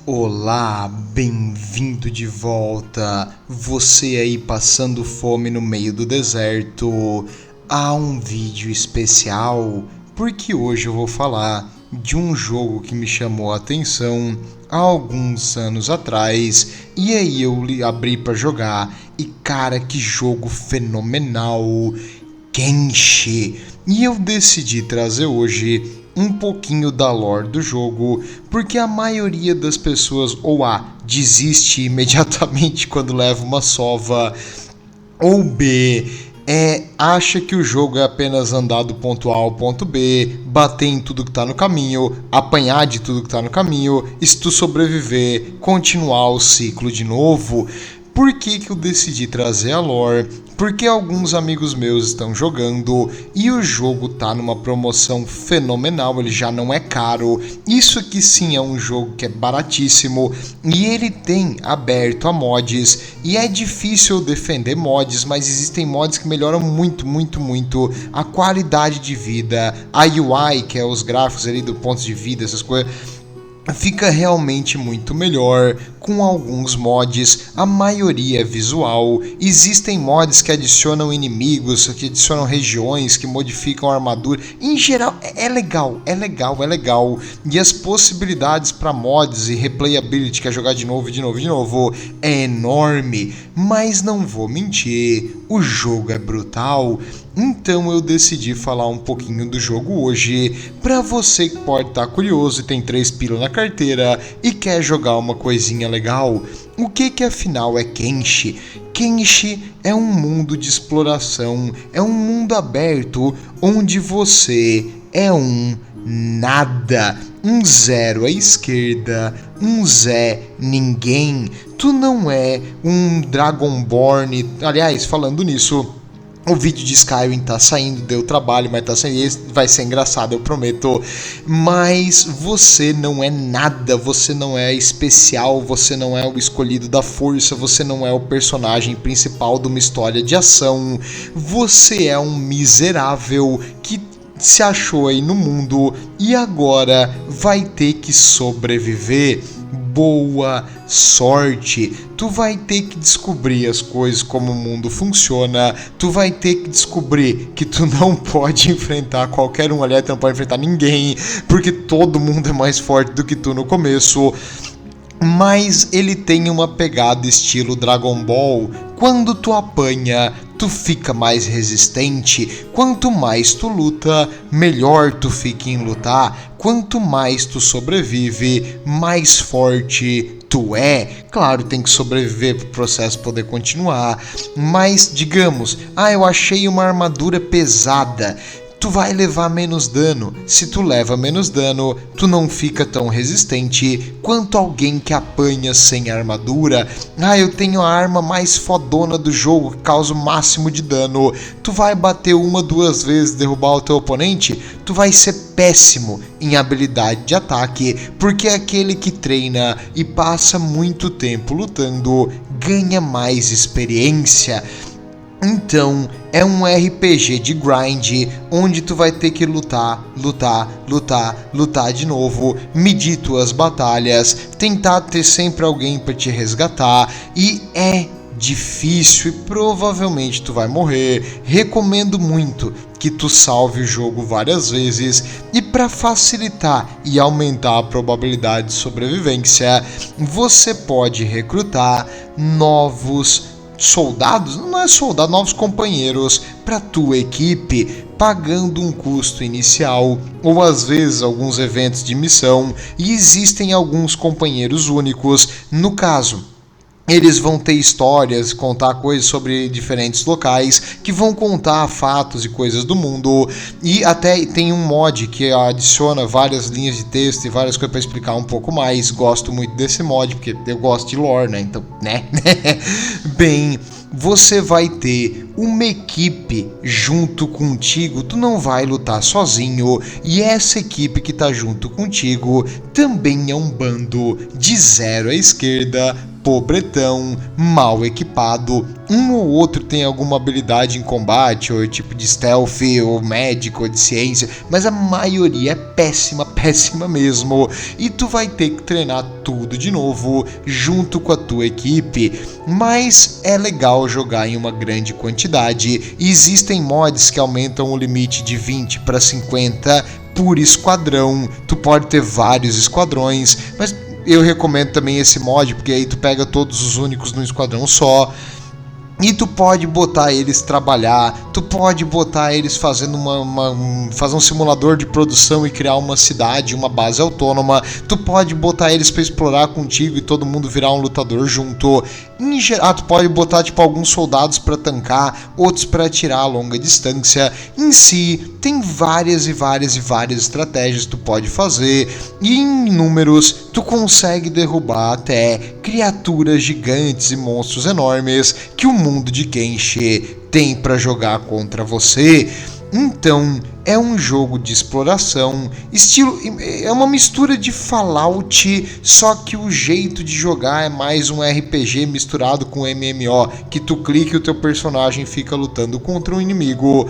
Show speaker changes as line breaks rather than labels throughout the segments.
Olá, bem-vindo de volta. Você aí passando fome no meio do deserto. Há um vídeo especial porque hoje eu vou falar de um jogo que me chamou a atenção há alguns anos atrás e aí eu abri para jogar e cara, que jogo fenomenal! Kenshi. E eu decidi trazer hoje um pouquinho da lore do jogo, porque a maioria das pessoas ou A desiste imediatamente quando leva uma sova, ou B acha que o jogo é apenas andar do ponto A ao ponto B, bater em tudo que tá no caminho, apanhar de tudo que tá no caminho, e se tu sobreviver, continuar o ciclo de novo. Por que eu decidi trazer a lore? Porque alguns amigos meus estão jogando e o jogo tá numa promoção fenomenal, ele já não é caro. Isso aqui sim é um jogo que é baratíssimo e ele tem aberto a mods. E é difícil defender mods, mas existem mods que melhoram muito a qualidade de vida, a UI, que é os gráficos ali do ponto de vida, essas coisas, fica realmente muito melhor com alguns mods, a maioria é visual. Existem mods que adicionam inimigos, que adicionam regiões, que modificam a armadura. Em geral, é legal. E as possibilidades para mods e replayability, que é jogar de novo, é enorme. Mas não vou mentir, o jogo é brutal. Então eu decidi falar um pouquinho do jogo hoje, para você que pode estar curioso e tem 3 pila na carteira e quer jogar uma coisinha legal. O que afinal é Kenshi? Kenshi é um mundo de exploração, é um mundo aberto onde você é um nada, um zero à esquerda, um Zé ninguém. Tu não é um Dragonborn. Aliás, falando nisso, o vídeo de Skyrim tá saindo, deu trabalho, mas tá saindo, esse vai ser engraçado, eu prometo. Mas você não é nada, você não é especial, você não é o escolhido da força, você não é o personagem principal de uma história de ação. Você é um miserável que se achou aí no mundo e agora vai ter que sobreviver. Boa sorte, tu vai ter que descobrir as coisas, como o mundo funciona, tu vai ter que descobrir que tu não pode enfrentar qualquer um ali, tu não pode enfrentar ninguém, porque todo mundo é mais forte do que tu no começo. Mas ele tem uma pegada estilo Dragon Ball. Quando tu apanha, tu fica mais resistente. Quanto mais tu luta, melhor tu fica em lutar. Quanto mais tu sobrevive, mais forte tu é. Claro, tem que sobreviver para o processo poder continuar. Mas, digamos, eu achei uma armadura pesada. Tu vai levar menos dano. Se tu leva menos dano, tu não fica tão resistente quanto alguém que apanha sem armadura. Eu tenho a arma mais fodona do jogo, que causa o máximo de dano. Tu vai bater uma, 2 vezes, derrubar o teu oponente, tu vai ser péssimo em habilidade de ataque, porque aquele que treina e passa muito tempo lutando ganha mais experiência. Então, é um RPG de grind, onde tu vai ter que lutar de novo, medir tuas batalhas, tentar ter sempre alguém para te resgatar, e é difícil e provavelmente tu vai morrer. Recomendo muito que tu salve o jogo várias vezes, e para facilitar e aumentar a probabilidade de sobrevivência, você pode recrutar novos soldados, não é soldado, novos companheiros para tua equipe, pagando um custo inicial ou às vezes alguns eventos de missão, e existem alguns companheiros únicos. No caso, eles vão ter histórias, contar coisas sobre diferentes locais, que vão contar fatos e coisas do mundo. E até tem um mod que adiciona várias linhas de texto e várias coisas para explicar um pouco mais. Gosto muito desse mod, porque eu gosto de lore, né? Então, né? Bem, você vai ter uma equipe junto contigo, tu não vai lutar sozinho, e essa equipe que tá junto contigo também é um bando de zero à esquerda, pobretão, mal equipado. Um ou outro tem alguma habilidade em combate, ou tipo de stealth, ou médico, ou de ciência, mas a maioria é péssima, péssima mesmo. E tu vai ter que treinar tudo de novo, junto com a tua equipe. Mas é legal jogar em uma grande quantidade. Existem mods que aumentam o limite de 20 para 50 por esquadrão. Tu pode ter vários esquadrões, mas eu recomendo também esse mod, porque aí tu pega todos os únicos num esquadrão só. E tu pode botar eles trabalhar, tu pode botar eles fazendo fazer um simulador de produção e criar uma cidade, uma base autônoma. Tu pode botar eles para explorar contigo e todo mundo virar um lutador junto. Em geral, tu pode botar tipo alguns soldados para tancar, outros para atirar a longa distância. Em si, tem várias estratégias que tu pode fazer. E em números, tu consegue derrubar até criaturas gigantes e monstros enormes que o mundo de Kenshi tem para jogar contra você. Então, é um jogo de exploração, é uma mistura de Fallout, só que o jeito de jogar é mais um RPG misturado com MMO, que tu clica e o teu personagem fica lutando contra um inimigo.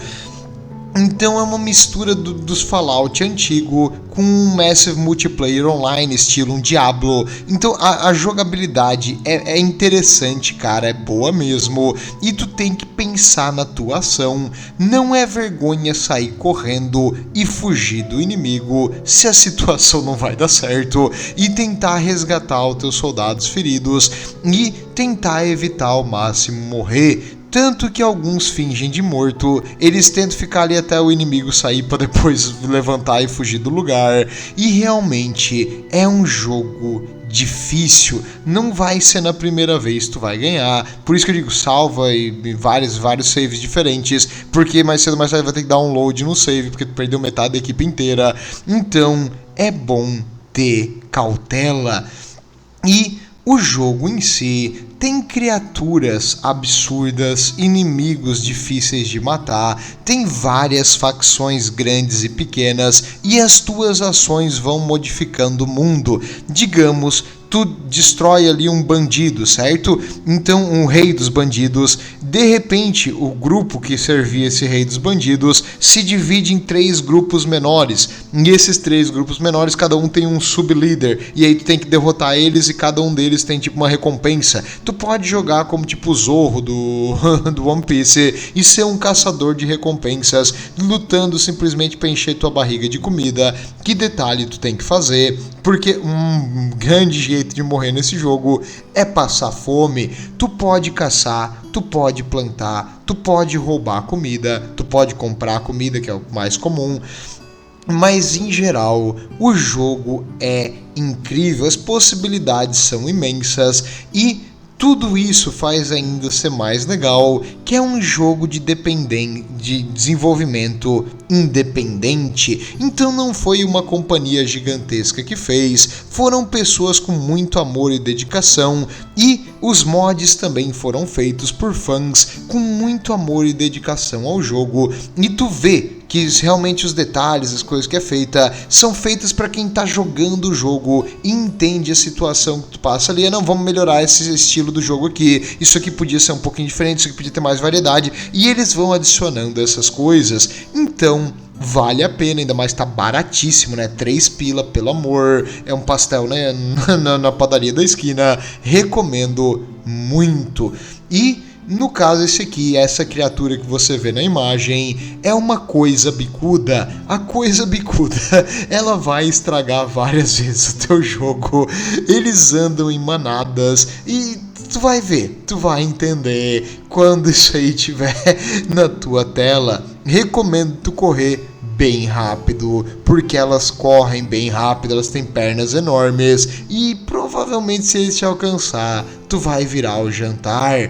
Então é uma mistura dos Fallout antigo com um Massive Multiplayer Online, estilo um Diablo. Então a jogabilidade é interessante, cara, é boa mesmo. E tu tem que pensar na tua ação. Não é vergonha sair correndo e fugir do inimigo se a situação não vai dar certo. E tentar resgatar os teus soldados feridos e tentar evitar ao máximo morrer. Tanto que alguns fingem de morto, eles tentam ficar ali até o inimigo sair para depois levantar e fugir do lugar. E realmente é um jogo difícil, não vai ser na primeira vez que tu vai ganhar. Por isso que eu digo, salva e vários saves diferentes, porque mais cedo ou mais tarde vai ter que dar um load no save, porque tu perdeu metade da equipe inteira. Então é bom ter cautela. E o jogo em si tem criaturas absurdas, inimigos difíceis de matar, tem várias facções grandes e pequenas e as tuas ações vão modificando o mundo. Digamos, tu destrói ali um bandido, certo? Então, um rei dos bandidos, de repente, o grupo que servia esse rei dos bandidos se divide em 3 grupos menores. E esses 3 grupos menores, cada um tem um sublíder. E aí tu tem que derrotar eles e cada um deles tem tipo uma recompensa. Tu pode jogar como tipo o Zorro do One Piece e ser um caçador de recompensas, lutando simplesmente para encher tua barriga de comida. Que detalhe tu tem que fazer? Porque um grande jeito de morrer nesse jogo é passar fome. Tu pode caçar, tu pode plantar, tu pode roubar comida, tu pode comprar comida, que é o mais comum. Mas em geral, o jogo é incrível, as possibilidades são imensas e tudo isso faz ainda ser mais legal, que é um jogo de desenvolvimento independente. Então não foi uma companhia gigantesca que fez, foram pessoas com muito amor e dedicação, e os mods também foram feitos por fãs com muito amor e dedicação ao jogo, e tu vê que realmente os detalhes, as coisas que é feita, são feitas para quem tá jogando o jogo e entende a situação que tu passa ali. Não, vamos melhorar esse estilo do jogo aqui, isso aqui podia ser um pouquinho diferente, isso aqui podia ter mais variedade, e eles vão adicionando essas coisas. Então vale a pena, ainda mais tá baratíssimo, né? 3 pila, pelo amor, é um pastel, né? na padaria da esquina. Recomendo muito. E no caso esse aqui, essa criatura que você vê na imagem é uma coisa bicuda. A coisa bicuda, ela vai estragar várias vezes o teu jogo. Eles andam em manadas e tu vai ver, tu vai entender quando isso aí estiver na tua tela. Recomendo tu correr bem rápido, porque elas correm bem rápido, elas têm pernas enormes e provavelmente se eles te alcançar, tu vai virar o jantar.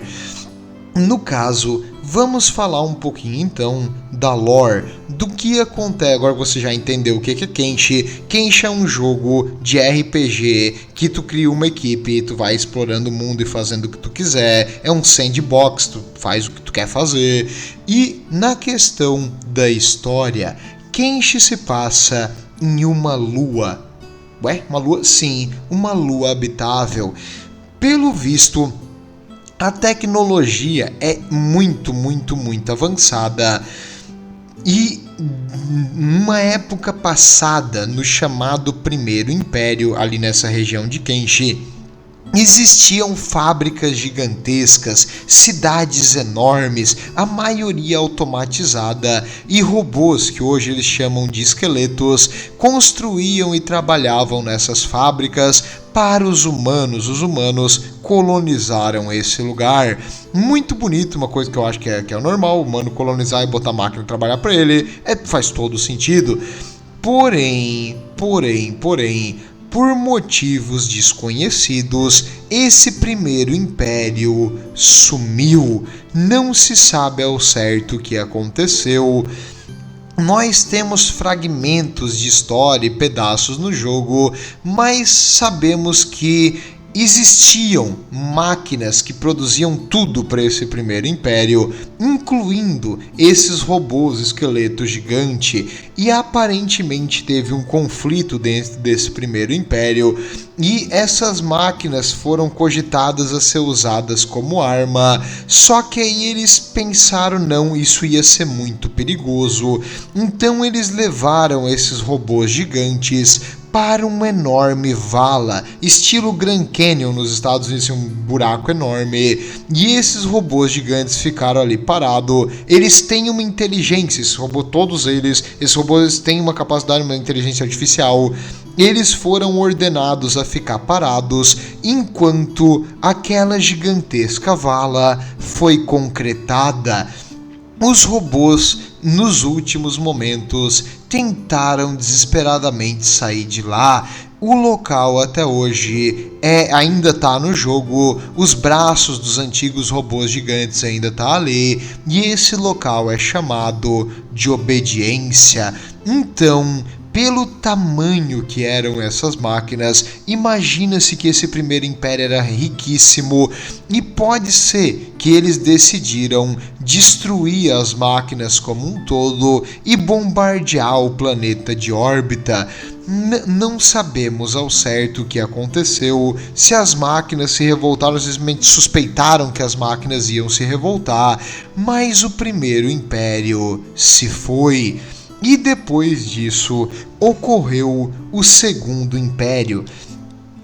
No caso, vamos falar um pouquinho então da lore, do que acontece. Agora você já entendeu o que é Kenshi. Kenshi é um jogo de RPG que tu cria uma equipe, tu vai explorando o mundo e fazendo o que tu quiser. É um sandbox, tu faz o que tu quer fazer. E na questão da história, Kenshi se passa em uma lua. Ué? Uma lua? Sim, uma lua habitável. Pelo visto, a tecnologia é muito avançada e numa época passada, no chamado Primeiro Império, ali nessa região de Kenshi, existiam fábricas gigantescas, cidades enormes, a maioria automatizada, e robôs, que hoje eles chamam de esqueletos, construíam e trabalhavam nessas fábricas para os humanos. Os humanos colonizaram esse lugar. Muito bonito, uma coisa que eu acho que é normal, o humano colonizar e botar a máquina trabalhar para ele, faz todo sentido. Porém, por motivos desconhecidos, esse primeiro império sumiu. Não se sabe ao certo o que aconteceu. Nós temos fragmentos de história e pedaços no jogo, mas sabemos que existiam máquinas que produziam tudo para esse primeiro império, incluindo esses robôs esqueleto gigante, e aparentemente teve um conflito dentro desse primeiro império, e essas máquinas foram cogitadas a ser usadas como arma, só que aí eles pensaram, não, isso ia ser muito perigoso, então eles levaram esses robôs gigantes para uma enorme vala, estilo Grand Canyon nos Estados Unidos, um buraco enorme, e esses robôs gigantes ficaram ali parados. Eles têm uma inteligência, esses robôs têm uma capacidade, uma inteligência artificial. Eles foram ordenados a ficar parados enquanto aquela gigantesca vala foi concretada. Os robôs, nos últimos momentos, tentaram desesperadamente sair de lá. O local até hoje ainda está no jogo, os braços dos antigos robôs gigantes ainda tá ali, e esse local é chamado de Obediência. Então, pelo tamanho que eram essas máquinas, imagina-se que esse primeiro império era riquíssimo, e pode ser que eles decidiram destruir as máquinas como um todo e bombardear o planeta de órbita. Não sabemos ao certo o que aconteceu, se as máquinas se revoltaram, simplesmente suspeitaram que as máquinas iam se revoltar, mas o primeiro império se foi. E depois disso, ocorreu o Segundo Império.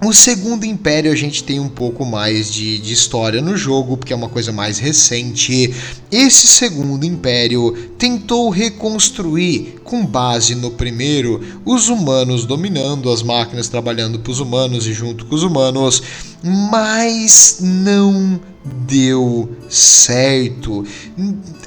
O Segundo Império a gente tem um pouco mais de história no jogo, porque é uma coisa mais recente. Esse Segundo Império tentou reconstruir, com base no primeiro, os humanos dominando, as máquinas trabalhando para os humanos e junto com os humanos, mas não deu certo.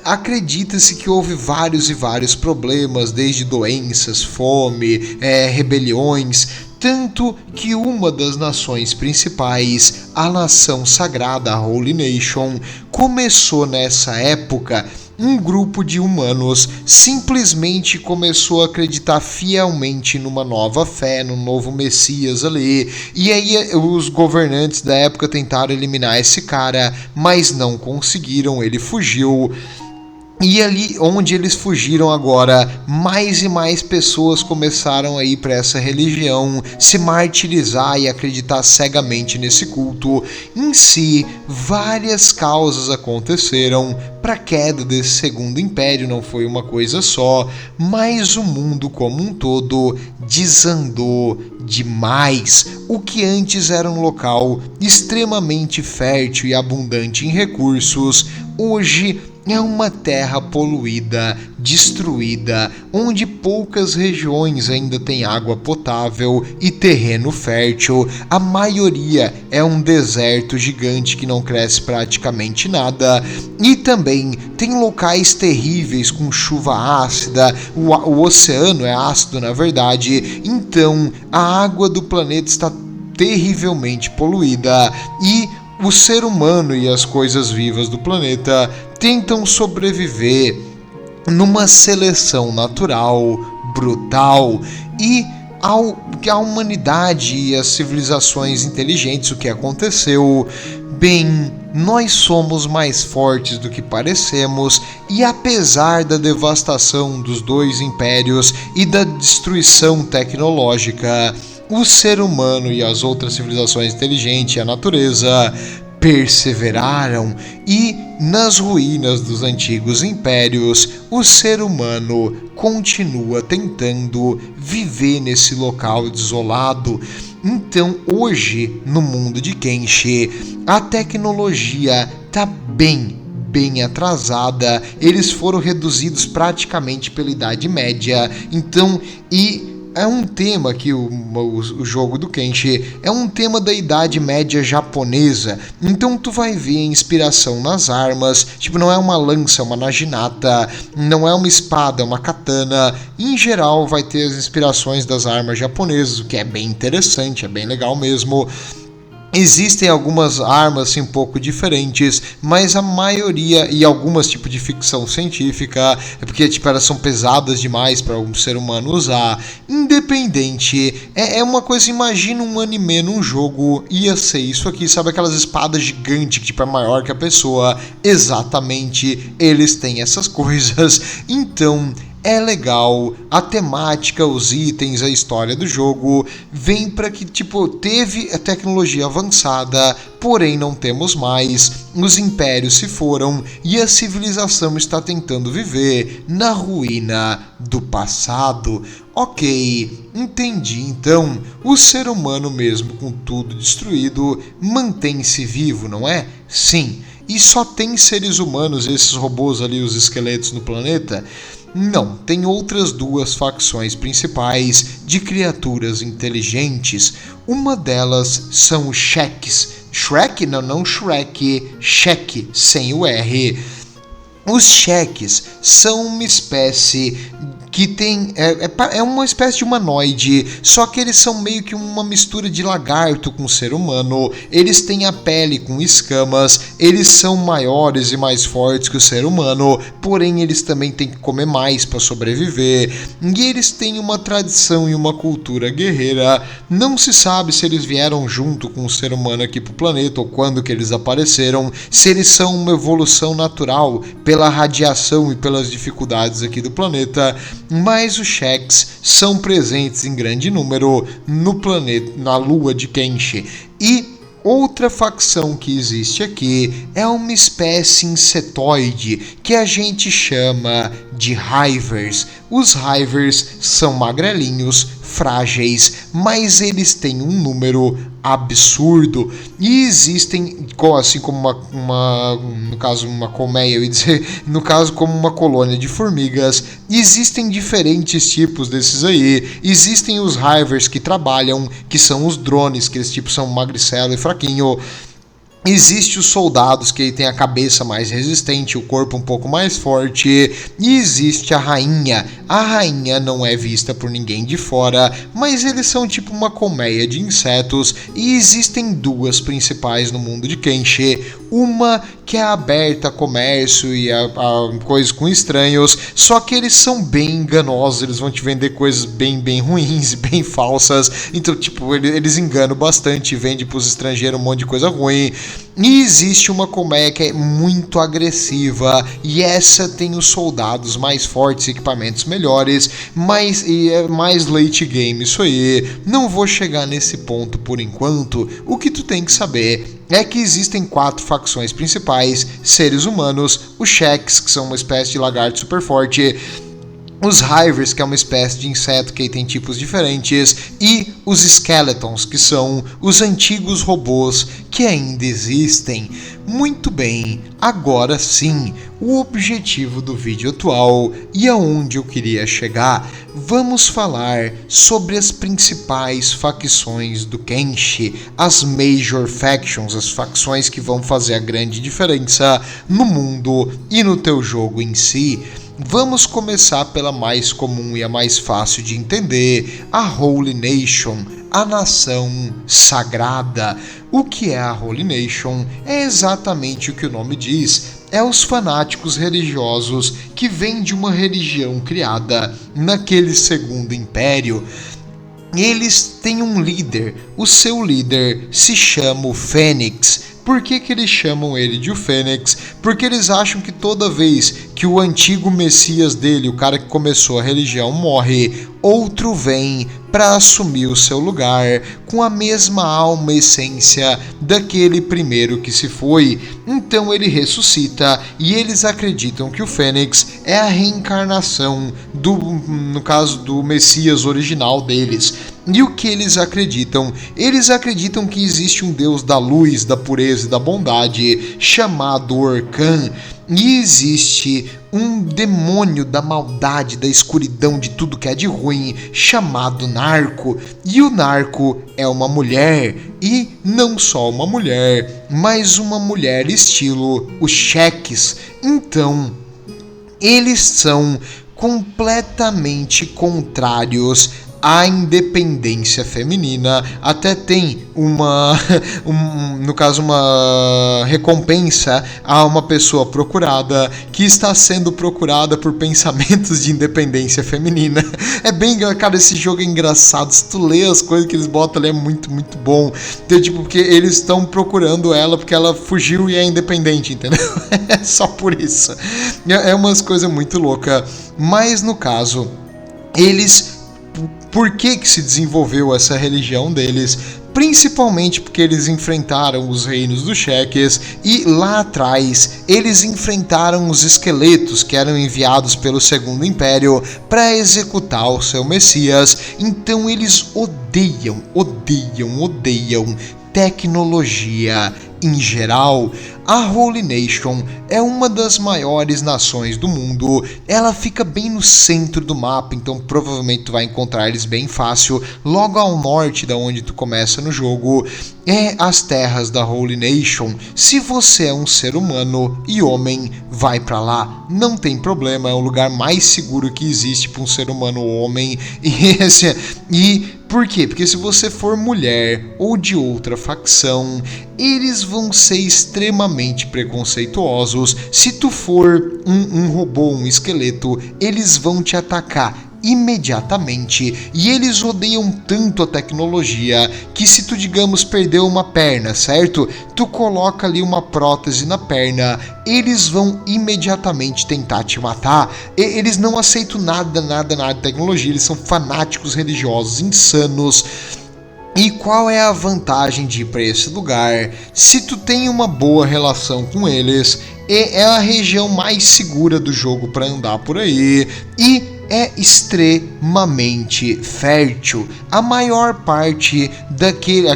Acredita-se que houve vários problemas, desde doenças, fome, rebeliões, tanto que uma das nações principais, a nação sagrada, a Holy Nation, começou nessa época. Um grupo de humanos simplesmente começou a acreditar fielmente numa nova fé, num novo Messias ali. E aí os governantes da época tentaram eliminar esse cara, mas não conseguiram, ele fugiu. E ali onde eles fugiram agora, mais e mais pessoas começaram a ir para essa religião, se martirizar e acreditar cegamente nesse culto. Em si, várias causas aconteceram para a queda desse Segundo Império, não foi uma coisa só, mas o mundo como um todo desandou demais. O que antes era um local extremamente fértil e abundante em recursos, hoje é uma terra poluída, destruída, onde poucas regiões ainda têm água potável e terreno fértil. A maioria é um deserto gigante que não cresce praticamente nada. E também tem locais terríveis com chuva ácida, o oceano é ácido na verdade, então a água do planeta está terrivelmente poluída e o ser humano e as coisas vivas do planeta tentam sobreviver numa seleção natural, brutal, e a humanidade e as civilizações inteligentes, o que aconteceu? Bem, nós somos mais fortes do que parecemos, e apesar da devastação dos dois impérios e da destruição tecnológica, o ser humano e as outras civilizações inteligentes e a natureza perseveraram e, nas ruínas dos antigos impérios, o ser humano continua tentando viver nesse local desolado. Então, hoje, no mundo de Kenshi, a tecnologia está bem atrasada. Eles foram reduzidos praticamente pela Idade Média. Então, é um tema que o jogo do Kenshi é um tema da Idade Média japonesa. Então tu vai ver a inspiração nas armas. Tipo, não é uma lança, é uma naginata. Não é uma espada, é uma katana. Em geral vai ter as inspirações das armas japonesas, o que é bem interessante, é bem legal mesmo. Existem algumas armas assim, um pouco diferentes, mas a maioria, e algumas tipos de ficção científica, é porque tipo, elas são pesadas demais para um ser humano usar. Independente, é uma coisa, imagina um anime num jogo, ia ser isso aqui, sabe aquelas espadas gigantes que tipo, é maior que a pessoa? Exatamente, eles têm essas coisas, então é legal, a temática, os itens, a história do jogo vem para que, tipo, teve a tecnologia avançada, porém não temos mais, os impérios se foram e a civilização está tentando viver na ruína do passado. Ok, entendi. Então, o ser humano mesmo com tudo destruído mantém-se vivo, não é? Sim. E só tem seres humanos, esses robôs ali, os esqueletos no planeta? Não, tem outras duas facções principais de criaturas inteligentes. Uma delas são os Sheks. Shrek? Não Shrek. Shek, sem o R. Os Sheks são uma espécie que tem... É uma espécie de humanoide, só que eles são meio que uma mistura de lagarto com ser humano. Eles têm a pele com escamas, eles são maiores e mais fortes que o ser humano, porém eles também têm que comer mais para sobreviver. E eles têm uma tradição e uma cultura guerreira. Não se sabe se eles vieram junto com o ser humano aqui pro planeta ou quando que eles apareceram, se eles são uma evolução natural pela radiação e pelas dificuldades aqui do planeta. Mas os Sheks são presentes em grande número no planeta, na lua de Kenshi. E outra facção que existe aqui é uma espécie insetoide que a gente chama de Hivers. Os Hivers são magrelinhos, frágeis, mas eles têm um número absurdo e existem, assim como no caso uma colmeia, eu ia dizer, no caso como uma colônia de formigas, existem diferentes tipos desses aí. Existem os Hivers que trabalham, que são os drones, que eles tipo são magricelo e fraquinho. Existem os soldados que têm a cabeça mais resistente, o corpo um pouco mais forte. E existe a rainha. A rainha não é vista por ninguém de fora, mas eles são tipo uma colmeia de insetos. E existem duas principais no mundo de Kenshi. Uma que é aberta a comércio e a coisas com estranhos, só que eles são bem enganosos, eles vão te vender coisas bem ruins, bem falsas. Então, tipo, eles enganam bastante e vendem pros estrangeiros um monte de coisa ruim. E existe uma colmeia que é muito agressiva, e essa tem os soldados mais fortes, equipamentos melhores, e é mais late game isso aí. Não vou chegar nesse ponto por enquanto. O que tu tem que saber é que existem 4 facções principais: seres humanos, os Sheks, que são uma espécie de lagarto super forte, os Hivers, que é uma espécie de inseto que tem tipos diferentes, e os Skeletons, que são os antigos robôs que ainda existem. Muito bem, agora sim, o objetivo do vídeo atual e aonde eu queria chegar, vamos falar sobre as principais facções do Kenshi, as Major Factions, as facções que vão fazer a grande diferença no mundo e no teu jogo em si. Vamos começar pela mais comum e a mais fácil de entender, a Holy Nation, a nação sagrada. O que é a Holy Nation? É exatamente o que o nome diz. É os fanáticos religiosos que vêm de uma religião criada naquele segundo império. Eles têm um líder, o seu líder se chama o Fênix. por que eles chamam ele de o Fênix? Porque eles acham que toda vez que o antigo Messias dele, o cara que começou a religião, morre, outro vem para assumir o seu lugar com a mesma alma e essência daquele primeiro que se foi. Então ele ressuscita e eles acreditam que o Fênix é a reencarnação no caso do Messias original deles. E o que eles acreditam? Eles acreditam que existe um deus da luz, da pureza e da bondade chamado Orkan. E existe um demônio da maldade, da escuridão, de tudo que é de ruim, chamado Narco. E o Narco é uma mulher, e não só uma mulher, mas uma mulher estilo os Cheques. Então, eles são completamente contrários à independência feminina. Até tem no caso, uma recompensa a uma pessoa procurada que está sendo procurada por pensamentos de independência feminina. É bem, cara, esse jogo é engraçado. Se tu lê as coisas que eles botam ali, é muito, muito bom. Então, tipo, porque eles estão procurando ela porque ela fugiu e é independente, entendeu? É só por isso. É umas coisas muito loucas. Mas, no caso, por que se desenvolveu essa religião deles? Principalmente porque eles enfrentaram os reinos dos Cheques e lá atrás eles enfrentaram os esqueletos que eram enviados pelo Segundo Império para executar o seu Messias. Então eles odeiam tecnologia em geral. A Holy Nation é uma das maiores nações do mundo, ela fica bem no centro do mapa, então provavelmente tu vai encontrar eles bem fácil. Logo ao norte da onde tu começa no jogo é as terras da Holy Nation. Se você é um ser humano e homem, vai pra lá, não tem problema, é o lugar mais seguro que existe para um ser humano homem. E por quê? Porque se você for mulher ou de outra facção, eles vão ser extremamente preconceituosos. Se tu for um robô, um esqueleto, eles vão te atacar imediatamente. E eles odeiam tanto a tecnologia que se tu, digamos, perdeu uma perna, certo? Tu coloca ali uma prótese na perna, eles vão imediatamente tentar te matar. Eles não aceitam nada de tecnologia, eles são fanáticos religiosos insanos. E qual é a vantagem de ir para esse lugar? Se tu tem uma boa relação com eles, é a região mais segura do jogo para andar por aí e é extremamente fértil. A maior parte daquele...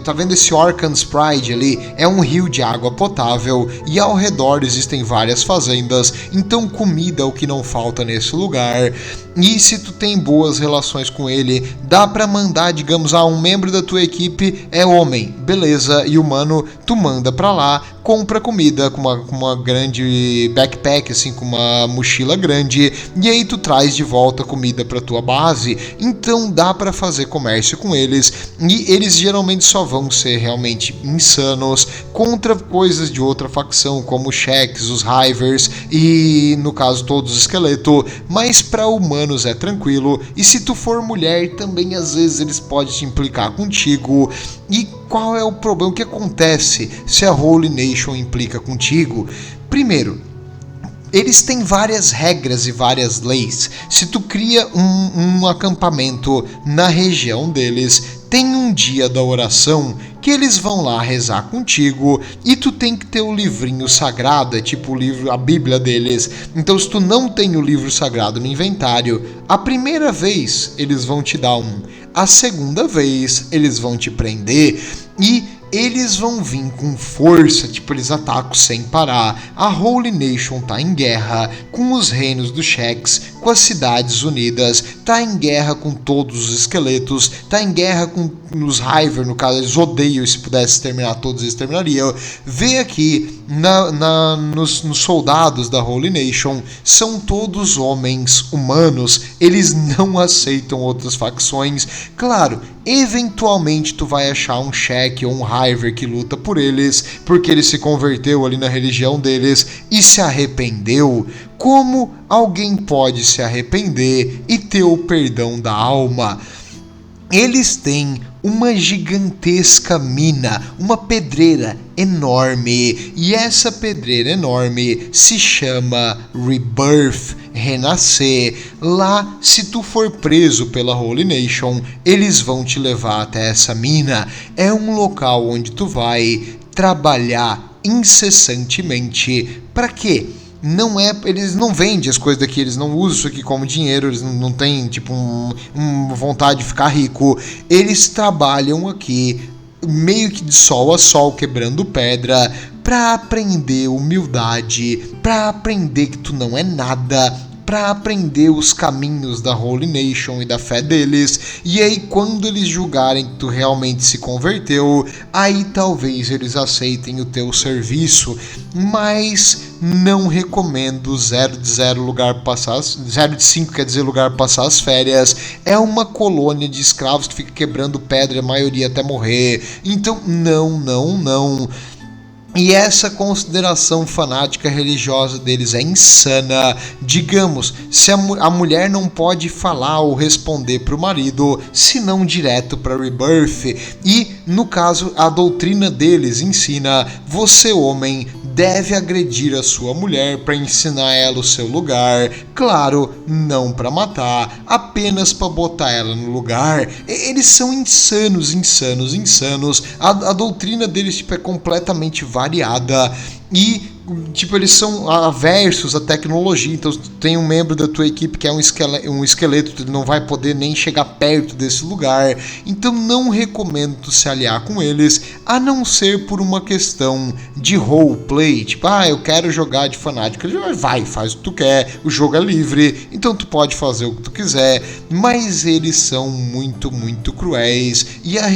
tá vendo esse Orkan's Pride ali? É um rio de água potável e ao redor existem várias fazendas, então comida é o que não falta nesse lugar. E se tu tem boas relações com ele, dá pra mandar, digamos, um membro da tua equipe é homem, beleza, e humano, tu manda pra lá, compra comida com uma grande backpack, assim, com uma mochila grande, e aí tu traz de volta comida pra tua base. Então dá pra fazer comércio com eles, e eles geralmente só vão ser realmente insanos contra coisas de outra facção, como os Cheques, os Hivers e, no caso, todos os esqueletos, mas pra humanos é tranquilo. E se tu for mulher, também às vezes eles podem te implicar contigo. E qual é o problema? O que acontece se a Holy Nation implica contigo? Primeiro, eles têm várias regras e várias leis. Se tu cria um acampamento na região deles, tem um dia da oração que eles vão lá rezar contigo e tu tem que ter o livrinho sagrado, é tipo o livro, a Bíblia deles. Então se tu não tem o livro sagrado no inventário, a primeira vez eles vão te dar um, a segunda vez eles vão te prender e eles vão vir com força, tipo, eles atacam sem parar. A Holy Nation tá em guerra com os reinos dos Cheques, com as Cidades Unidas, tá em guerra com todos os esqueletos, tá em guerra com os Hiver, no caso, eles odeiam, e se pudesse terminar todos, eles terminariam. Vê aqui, nos soldados da Holy Nation, são todos homens humanos, eles não aceitam outras facções. Claro, eventualmente tu vai achar um Cheque ou um Hiver que luta por eles, porque ele se converteu ali na religião deles e se arrependeu. Como alguém pode se arrepender e ter o perdão da alma? Eles têm uma gigantesca mina, uma pedreira enorme, e essa pedreira enorme se chama Rebirth, renascer. Lá, se tu for preso pela Holy Nation, eles vão te levar até essa mina. É um local onde tu vai trabalhar incessantemente. Para quê? Não é, eles não vendem as coisas daqui, eles não usam isso aqui como dinheiro, eles não têm tipo vontade de ficar rico. Eles trabalham aqui meio que de sol a sol, quebrando pedra, para aprender humildade, para aprender que tu não é nada, para aprender os caminhos da Holy Nation e da fé deles. E aí, quando eles julgarem que tu realmente se converteu, aí talvez eles aceitem o teu serviço. Mas não recomendo 0 de 0 lugar para passar, 0 de 5 quer dizer lugar para passar as férias. É uma colônia de escravos que fica quebrando pedra, a maioria até morrer. Então não. E essa consideração fanática religiosa deles é insana. Digamos, se a mulher não pode falar ou responder para o marido, senão direto para Rebirth. E, no caso, a doutrina deles ensina: você, homem, deve agredir a sua mulher para ensinar ela o seu lugar. Claro, não para matar, apenas para botar ela no lugar. Eles são insanos. A doutrina deles tipo, é completamente variada e tipo, eles são aversos à tecnologia. Então, se tu tem um membro da tua equipe que é um esqueleto, tu não vai poder nem chegar perto desse lugar. Então, não recomendo tu se aliar com eles, a não ser por uma questão de roleplay. Tipo, eu quero jogar de fanático. Ele vai, faz o que tu quer, o jogo é livre, então tu pode fazer o que tu quiser. Mas eles são muito cruéis, e a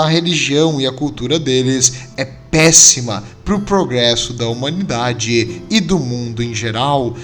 religião e a cultura deles é péssima para o progresso da humanidade e do mundo em geral.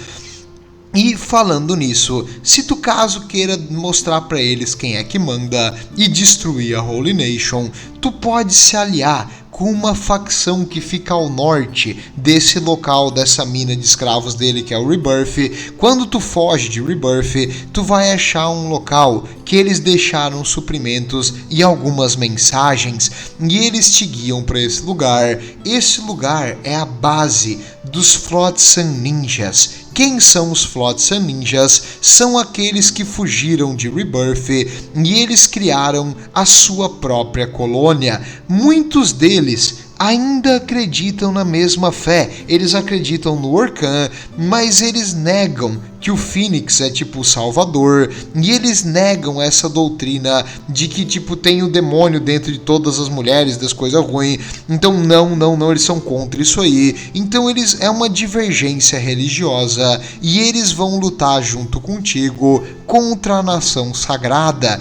E falando nisso, se tu caso queira mostrar para eles quem é que manda e destruir a Holy Nation, tu pode se aliar com uma facção que fica ao norte desse local, dessa mina de escravos dele, que é o Rebirth. Quando tu foge de Rebirth, tu vai achar um local que eles deixaram suprimentos e algumas mensagens, e eles te guiam para esse lugar. Esse lugar é a base dos Flotsam Ninjas. Quem são os Flotsam Ninjas? São aqueles que fugiram de Rebirth e eles criaram a sua própria colônia. Muitos deles ainda acreditam na mesma fé, eles acreditam no Orkan, mas eles negam que o Phoenix é tipo o Salvador, e eles negam essa doutrina de que tipo tem o demônio dentro de todas as mulheres, das coisas ruins. Então não, eles são contra isso aí. Então eles é uma divergência religiosa e eles vão lutar junto contigo contra a nação sagrada.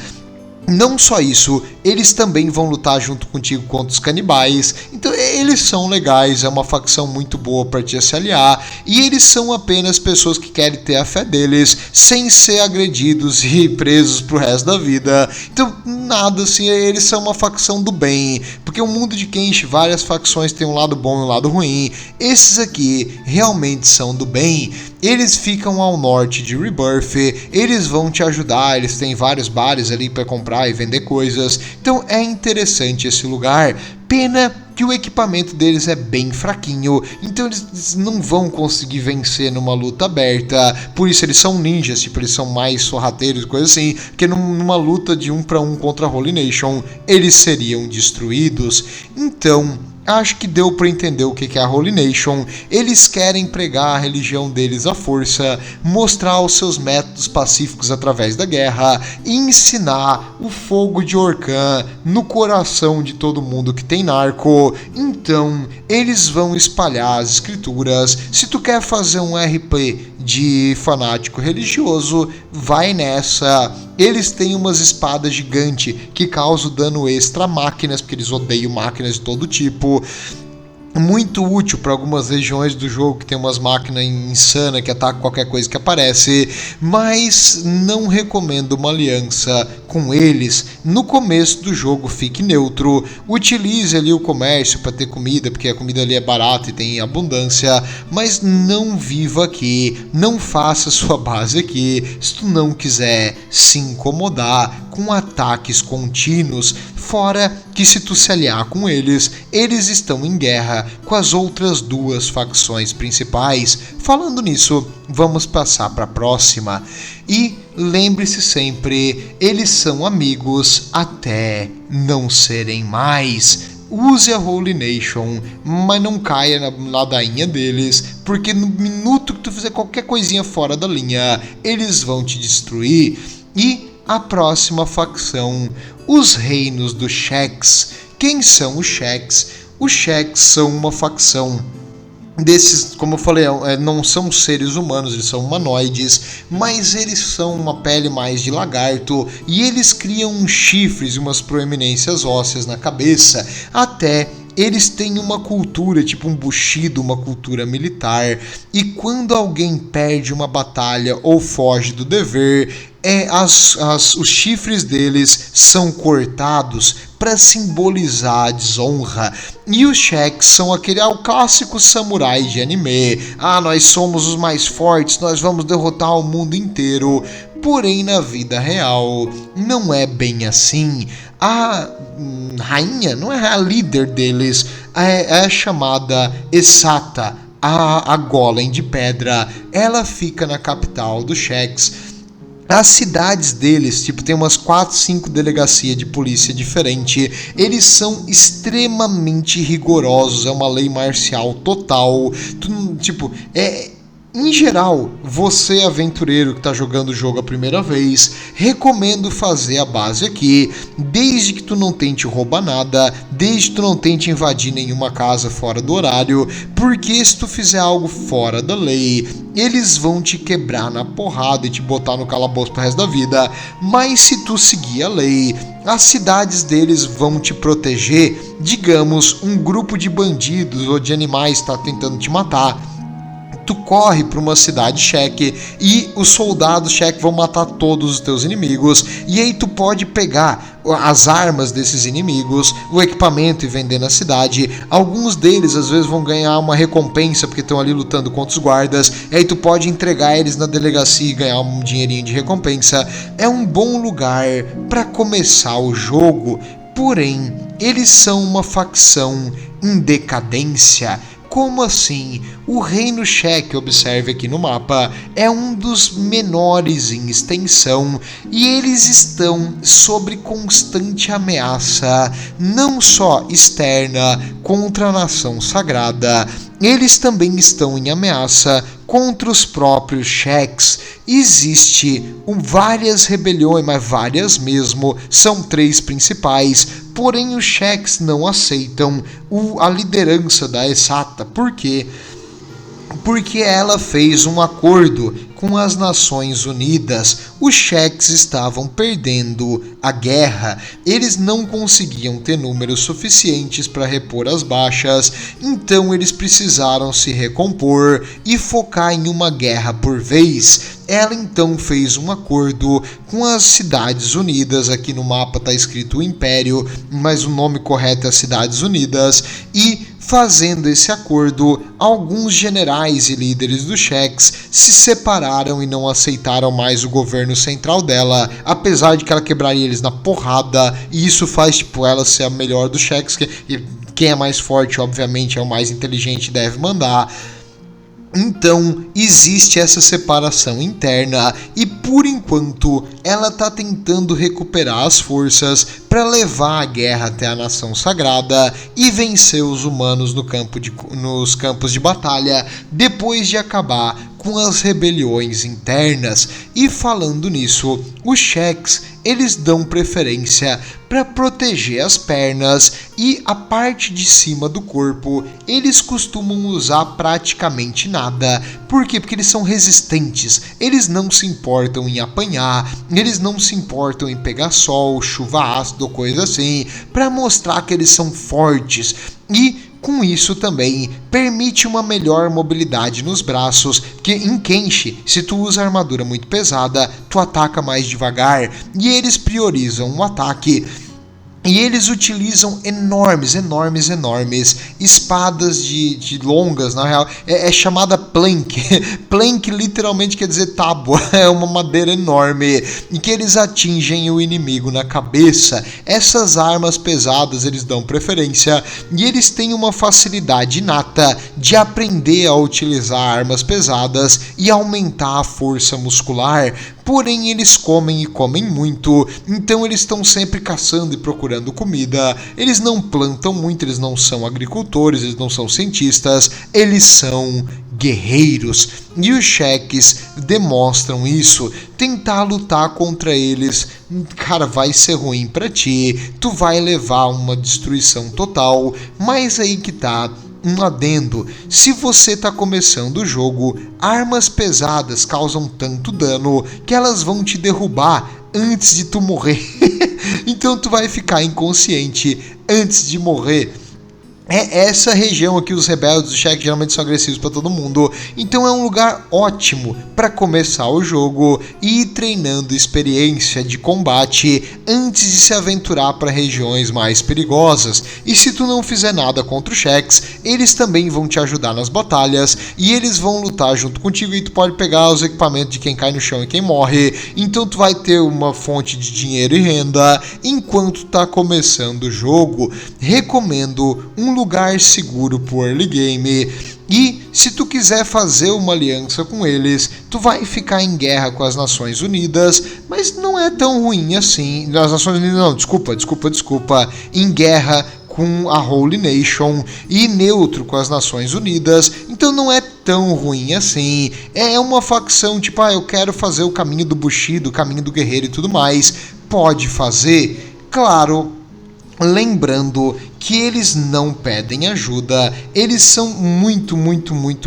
Não só isso, eles também vão lutar junto contigo contra os canibais. Então eles são legais, é uma facção muito boa para te se aliar. E eles são apenas pessoas que querem ter a fé deles sem ser agredidos e presos pro resto da vida. Então nada assim, eles são uma facção do bem. Porque o mundo de Kenshi, várias facções têm um lado bom e um lado ruim. Esses aqui realmente são do bem. Eles ficam ao norte de Rebirth, eles vão te ajudar, eles têm vários bares ali para comprar e vender coisas. Então é interessante esse lugar. Pena que o equipamento deles é bem fraquinho, então eles não vão conseguir vencer numa luta aberta. Por isso eles são ninjas, tipo, eles são mais sorrateiros e coisas assim, porque numa luta de 1 para 1 contra a Holy Nation, eles seriam destruídos. Então acho que deu para entender o que é a Holy Nation. Eles querem pregar a religião deles à força, mostrar os seus métodos pacíficos através da guerra e ensinar o fogo de Orkan no coração de todo mundo que tem narco. Então, eles vão espalhar as escrituras. Se tu quer fazer um RP de fanático religioso, vai nessa. Eles têm umas espadas gigantes que causam dano extra a máquinas, porque eles odeiam máquinas de todo tipo. Muito útil para algumas regiões do jogo que tem umas máquinas insanas que atacam qualquer coisa que aparece, mas não recomendo uma aliança com eles. No começo do jogo fique neutro, utilize ali o comércio para ter comida, porque a comida ali é barata e tem abundância, mas não viva aqui, não faça sua base aqui, se tu não quiser se incomodar com ataques contínuos, fora que se tu se aliar com eles, eles estão em guerra com as outras duas facções principais. Falando nisso, vamos passar para a próxima. E lembre-se sempre, eles são amigos até não serem mais. Use a Holy Nation, mas não caia na ladainha deles, porque no minuto que tu fizer qualquer coisinha fora da linha, eles vão te destruir. E a próxima facção, os Reinos dos Sheks. Quem são os Sheks? Os Sheks são uma facção desses, como eu falei, não são seres humanos, eles são humanoides, mas eles são uma pele mais de lagarto e eles criam uns chifres e umas proeminências ósseas na cabeça. Até eles têm uma cultura, tipo um bushido, uma cultura militar, e quando alguém perde uma batalha ou foge do dever, os chifres deles são cortados para simbolizar a desonra. E os Sheks são o clássico samurai de anime. Nós somos os mais fortes, nós vamos derrotar o mundo inteiro. Porém, na vida real, não é bem assim. A rainha, não é a líder deles, é chamada Esata, a Golem de Pedra. Ela fica na capital dos Sheks. As cidades deles, tem umas 4, 5 delegacias de polícia diferente. Eles são extremamente rigorosos, é uma lei marcial total. Em geral, você aventureiro que está jogando o jogo a primeira vez, recomendo fazer a base aqui, desde que tu não tente roubar nada, desde que tu não tente invadir nenhuma casa fora do horário, porque se tu fizer algo fora da lei, eles vão te quebrar na porrada e te botar no calabouço pro resto da vida. Mas se tu seguir a lei, as cidades deles vão te proteger. Digamos, um grupo de bandidos ou de animais está tentando te matar. Tu corre para uma cidade Shek e os soldados Shek vão matar todos os teus inimigos. E aí tu pode pegar as armas desses inimigos, o equipamento e vender na cidade. Alguns deles às vezes vão ganhar uma recompensa porque estão ali lutando contra os guardas. E aí tu pode entregar eles na delegacia e ganhar um dinheirinho de recompensa. É um bom lugar para começar o jogo. Porém, eles são uma facção em decadência. Como assim? O Reino Shek, observe aqui no mapa, é um dos menores em extensão e eles estão sob constante ameaça, não só externa contra a nação sagrada, eles também estão em ameaça contra os próprios Sheks. Existe várias rebeliões, mas várias mesmo, são 3 principais, porém os Sheks não aceitam a liderança da Esata. Por quê? Porque ela fez um acordo com as Nações Unidas. Os Sheks estavam perdendo a guerra, eles não conseguiam ter números suficientes para repor as baixas, então eles precisaram se recompor e focar em uma guerra por vez. Ela então fez um acordo com as Cidades Unidas, aqui no mapa está escrito o Império, mas o nome correto é as Cidades Unidas, e fazendo esse acordo, alguns generais e líderes dos Sheks se separaram e não aceitaram mais o governo central dela, apesar de que ela quebraria eles na porrada, e isso faz ela ser a melhor dos Sheks, e quem é mais forte, obviamente, é o mais inteligente e deve mandar. Então, existe essa separação interna e, por enquanto, ela está tentando recuperar as forças para levar a guerra até a Nação Sagrada e vencer os humanos nos campos de batalha, depois de acabar com as rebeliões internas. E falando nisso, os Sheks, eles dão preferência para proteger as pernas e a parte de cima do corpo eles costumam usar praticamente nada. Por quê? Porque eles são resistentes, eles não se importam em apanhar, eles não se importam em pegar sol, chuva ácida ou coisa assim, para mostrar que eles são fortes. E com isso também permite uma melhor mobilidade nos braços, que em Kenshi, se tu usa armadura muito pesada, tu ataca mais devagar, e eles priorizam o ataque. E eles utilizam enormes espadas de longas, na real, é chamada plank. Plank literalmente quer dizer tábua, é uma madeira enorme, em que eles atingem o inimigo na cabeça. Essas armas pesadas eles dão preferência, e eles têm uma facilidade inata de aprender a utilizar armas pesadas e aumentar a força muscular. Porém, eles comem e comem muito, então eles estão sempre caçando e procurando comida. Eles não plantam muito, eles não são agricultores, eles não são cientistas, eles são guerreiros. E os cheques demonstram isso. Tentar lutar contra eles, cara, vai ser ruim pra ti, tu vai levar uma destruição total, mas aí que tá. Um adendo, se você está começando o jogo, armas pesadas causam tanto dano que elas vão te derrubar antes de tu morrer. Então tu vai ficar inconsciente antes de morrer. É essa região aqui, os rebeldes, os cheques geralmente são agressivos para todo mundo, então é um lugar ótimo para começar o jogo e ir treinando experiência de combate antes de se aventurar para regiões mais perigosas. E se tu não fizer nada contra os cheques, eles também vão te ajudar nas batalhas e eles vão lutar junto contigo e tu pode pegar os equipamentos de quem cai no chão e quem morre, então tu vai ter uma fonte de dinheiro e renda enquanto tá começando o jogo. Recomendo um lugar seguro pro early game. E se tu quiser fazer uma aliança com eles, tu vai ficar em guerra com as Nações Unidas, mas não é tão ruim assim. As Nações Unidas não, desculpa. Em guerra com a Holy Nation e neutro com as Nações Unidas, então não é tão ruim assim. É uma facção tipo, eu quero fazer o caminho do Bushido, o caminho do guerreiro e tudo mais. Pode fazer, claro, lembrando que eles não pedem ajuda, eles são muito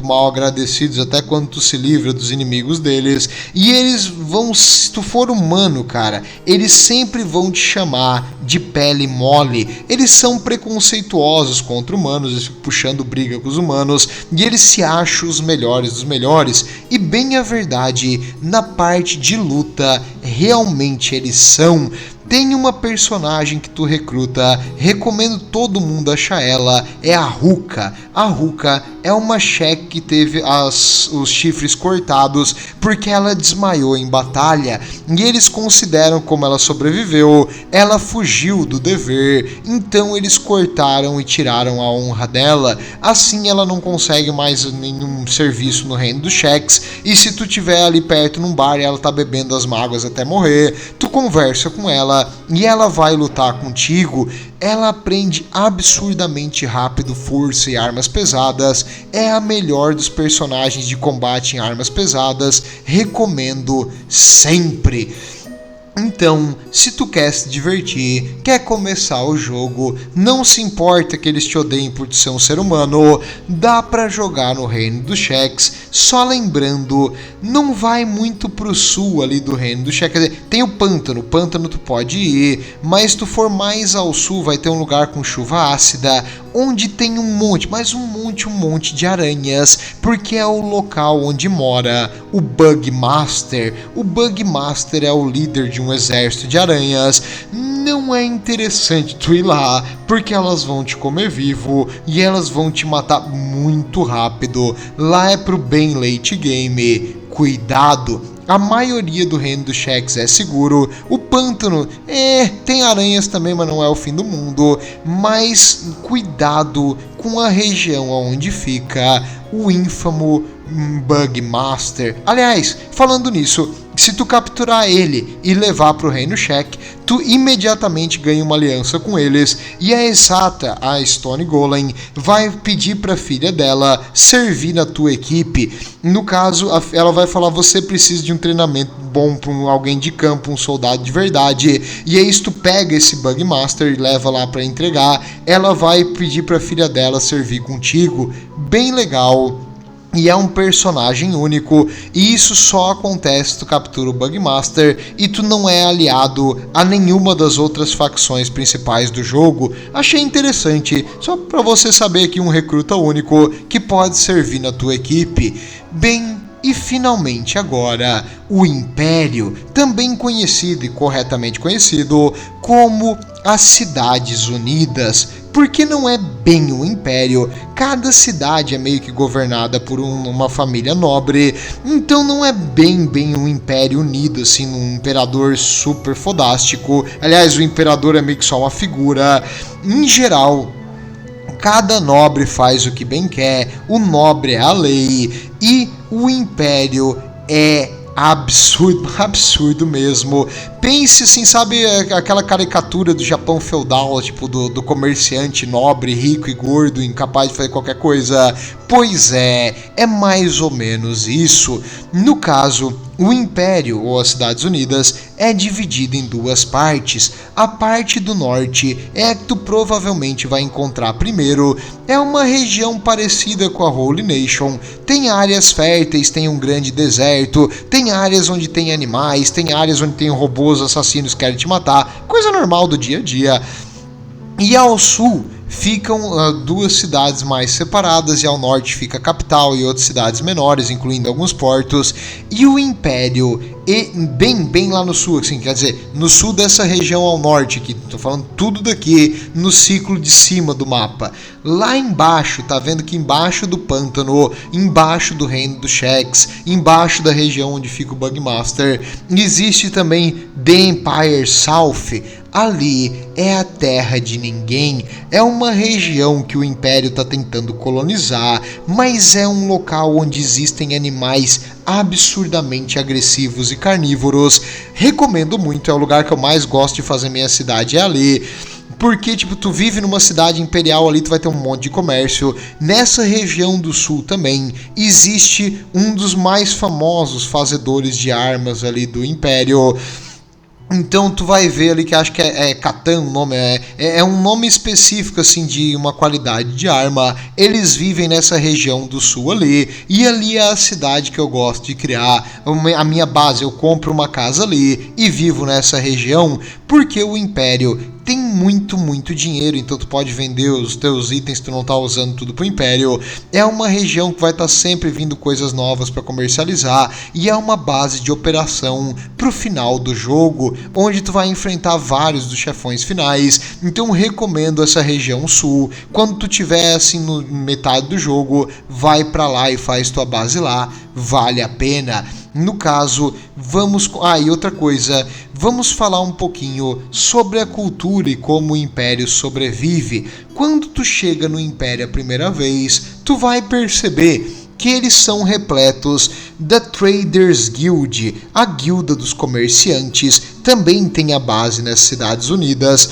mal agradecidos até quando tu se livra dos inimigos deles, e eles vão, se tu for humano, cara, eles sempre vão te chamar de pele mole. Eles são preconceituosos contra humanos, eles ficam puxando briga com os humanos, e eles se acham os melhores dos melhores, e bem a verdade, na parte de luta, realmente eles são. Tem uma personagem que tu recruta, recomendo todo mundo achar ela, é a Ruka. A Ruka é uma cheque que teve os chifres cortados porque ela desmaiou em batalha, e eles consideram como ela sobreviveu, ela fugiu do dever, então eles cortaram e tiraram a honra dela. Assim ela não consegue mais nenhum serviço no reino dos cheques, e se tu tiver ali perto num bar e ela tá bebendo as mágoas até morrer, tu conversa com ela e ela vai lutar contigo. Ela aprende absurdamente rápido força e armas pesadas, é a melhor dos personagens de combate em armas pesadas, recomendo sempre. Então, se tu quer se divertir, quer começar o jogo, não se importa que eles te odeiem por tu ser um ser humano, dá pra jogar no Reino dos Cheques, só lembrando, não vai muito pro sul ali do Reino dos Cheques, quer dizer, tem o pântano tu pode ir, mas se tu for mais ao sul vai ter um lugar com chuva ácida, onde tem um monte de aranhas, porque é o local onde mora o Bug Master. O Bug Master é o líder de um exército de aranhas. Não é interessante tu ir lá, porque elas vão te comer vivo e elas vão te matar muito rápido. Lá é pro bem late game. Cuidado! A maioria do Reino dos Cheques é seguro. O pântano, tem aranhas também, mas não é o fim do mundo. Mas cuidado com a região onde fica o ínfamo Bug Master. Aliás, falando nisso, se tu capturar ele e levar pro Reino Cheque, tu imediatamente ganha uma aliança com eles, e a Exata, a Stone Golem, vai pedir pra filha dela servir na tua equipe. No caso, ela vai falar, você precisa de um treinamento bom pra alguém de campo, um soldado de verdade, e aí se tu pega esse Bug Master e leva lá pra entregar, ela vai pedir pra filha dela servir contigo. Bem legal. E é um personagem único, e isso só acontece se tu captura o Bug Master e tu não é aliado a nenhuma das outras facções principais do jogo. Achei interessante, só pra você saber que um recruta único que pode servir na tua equipe. Bem, E finalmente agora, o Império, também conhecido e corretamente conhecido como as Cidades Unidas, porque não é bem um império, cada cidade é meio que governada por uma família nobre, então não é bem um império unido, assim, um imperador super fodástico. Aliás, o imperador é meio que só uma figura. Em geral, cada nobre faz o que bem quer, o nobre é a lei, e o império é absurdo mesmo. Pense assim, sabe aquela caricatura do Japão feudal, tipo do comerciante nobre, rico e gordo, incapaz de fazer qualquer coisa? Pois é mais ou menos isso. No caso, o Império, ou as Cidades Unidas, é dividido em duas partes. A parte do norte é a que tu provavelmente vai encontrar primeiro. É uma região parecida com a Holy Nation. Tem áreas férteis, tem um grande deserto, tem áreas onde tem animais, tem áreas onde tem robôs assassinos que querem te matar. Coisa normal do dia a dia. E ao sul ficam duas cidades mais separadas, e ao norte fica a capital e outras cidades menores, incluindo alguns portos. E o Império, bem lá no sul, assim, quer dizer, no sul dessa região ao norte, que tô falando tudo daqui no ciclo de cima do mapa. Lá embaixo, tá vendo que embaixo do pântano, embaixo do reino do Shex, embaixo da região onde fica o Bugmaster, existe também The Empire South. Ali é a terra de ninguém, é uma região que o Império está tentando colonizar, mas é um local onde existem animais absurdamente agressivos e carnívoros. Recomendo muito, é o lugar que eu mais gosto de fazer minha cidade, é ali. Porque, tipo, tu vive numa cidade imperial ali, tu vai ter um monte de comércio. Nessa região do sul também existe um dos mais famosos fazedores de armas ali do Império. Então tu vai ver ali que acho que é Catan o nome, é um nome específico assim de uma qualidade de arma. Eles vivem nessa região do sul ali, e ali é a cidade que eu gosto de criar, a minha base. Eu compro uma casa ali e vivo nessa região, porque o Império tem muito dinheiro, então tu pode vender os teus itens que tu não tá usando tudo pro Império. É uma região que vai estar sempre vindo coisas novas para comercializar, e é uma base de operação pro final do jogo, onde tu vai enfrentar vários dos chefões finais. Então recomendo essa região sul. Quando tu tiver assim no metade do jogo, vai para lá e faz tua base lá, vale a pena. No caso, vamos... e outra coisa, vamos falar um pouquinho sobre a cultura e como o Império sobrevive. Quando tu chega no Império a primeira vez, tu vai perceber que eles são repletos da Traders Guild, a guilda dos comerciantes, também tem a base nas Cidades Unidas.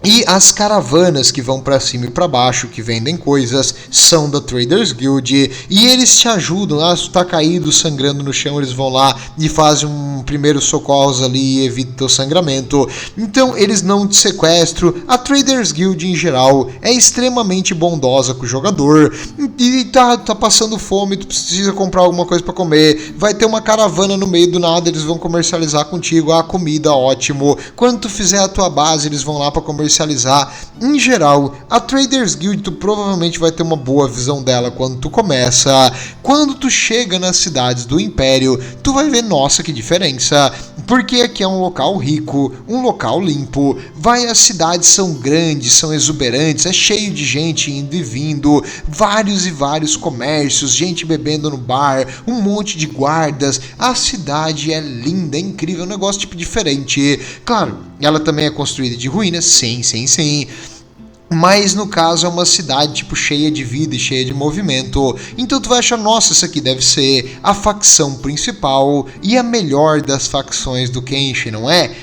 E as caravanas que vão para cima e para baixo, que vendem coisas, são da Traders Guild, e eles te ajudam. Se tu tá caído, sangrando no chão, eles vão lá e fazem um primeiro socorros ali e evitam teu sangramento. Então eles não te sequestram. A Traders Guild em geral é extremamente bondosa com o jogador. E tá passando fome, tu precisa comprar alguma coisa para comer, vai ter uma caravana no meio do nada, eles vão comercializar contigo a comida, ótimo. Quando tu fizer a tua base, eles vão lá para comercializar. Em geral, a Traders Guild tu provavelmente vai ter uma boa visão dela quando tu começa. Quando tu chega nas cidades do Império, tu vai ver, nossa, que diferença, porque aqui é um local rico, um local limpo. As cidades são grandes, são exuberantes, é cheio de gente indo e vindo, vários e vários comércios, gente bebendo no bar, um monte de guardas. A cidade é linda, é incrível, um negócio tipo diferente. Claro, ela também é construída de ruínas, sim. Mas no caso é uma cidade tipo cheia de vida e cheia de movimento. Então tu vai achar, nossa, isso aqui deve ser a facção principal e a melhor das facções do Genshin, não é?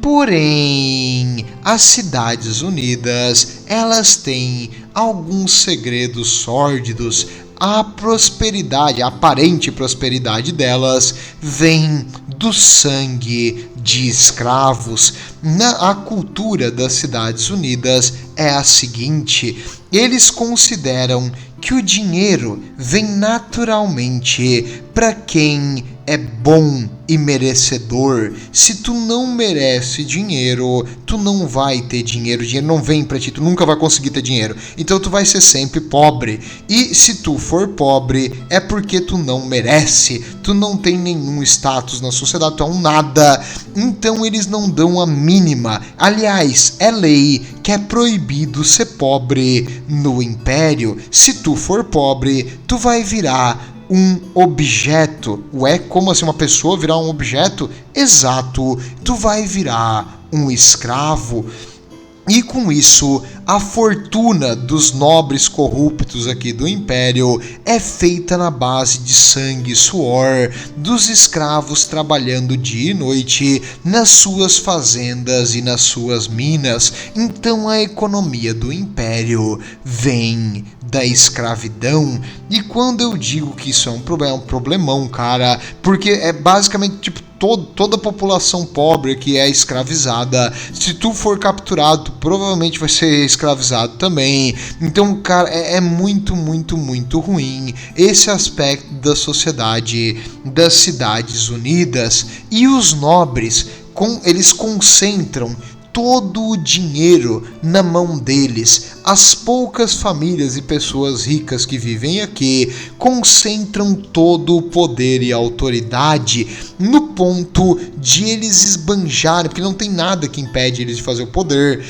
Porém, as Cidades Unidas, elas têm alguns segredos sórdidos. A prosperidade, a aparente prosperidade delas, vem do sangue de escravos. A cultura das Cidades Unidas é a seguinte: eles consideram que o dinheiro vem naturalmente para quem é bom e merecedor. Se tu não merece dinheiro, tu não vai ter dinheiro. O dinheiro não vem pra ti, tu nunca vai conseguir ter dinheiro. Então tu vai ser sempre pobre. E se tu for pobre, é porque tu não merece. Tu não tem nenhum status na sociedade, tu é um nada. Então eles não dão a mínima. Aliás, é lei que é proibido ser pobre no Império. Se tu for pobre, tu vai virar um objeto. Ué, como assim uma pessoa virar um objeto? Exato, tu vai virar um escravo. E com isso, a fortuna dos nobres corruptos aqui do Império é feita na base de sangue e suor dos escravos trabalhando dia e noite nas suas fazendas e nas suas minas. Então a economia do Império vem da escravidão. E quando eu digo que isso é um problema, é um problemão, cara, porque é basicamente tipo toda a população pobre que é escravizada. Se tu for capturado, tu provavelmente vai ser escravizado também. Então, cara, é muito, muito, muito ruim esse aspecto da sociedade das Cidades Unidas. E os nobres, eles concentram todo o dinheiro na mão deles. As poucas famílias e pessoas ricas que vivem aqui concentram todo o poder e autoridade no ponto de eles esbanjarem, porque não tem nada que impede eles de fazer o poder.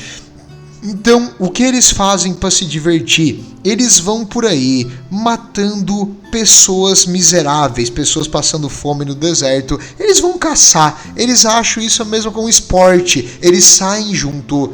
Então, o que eles fazem para se divertir? Eles vão por aí matando pessoas miseráveis, pessoas passando fome no deserto. Eles vão caçar, eles acham isso mesmo como um esporte. Eles saem junto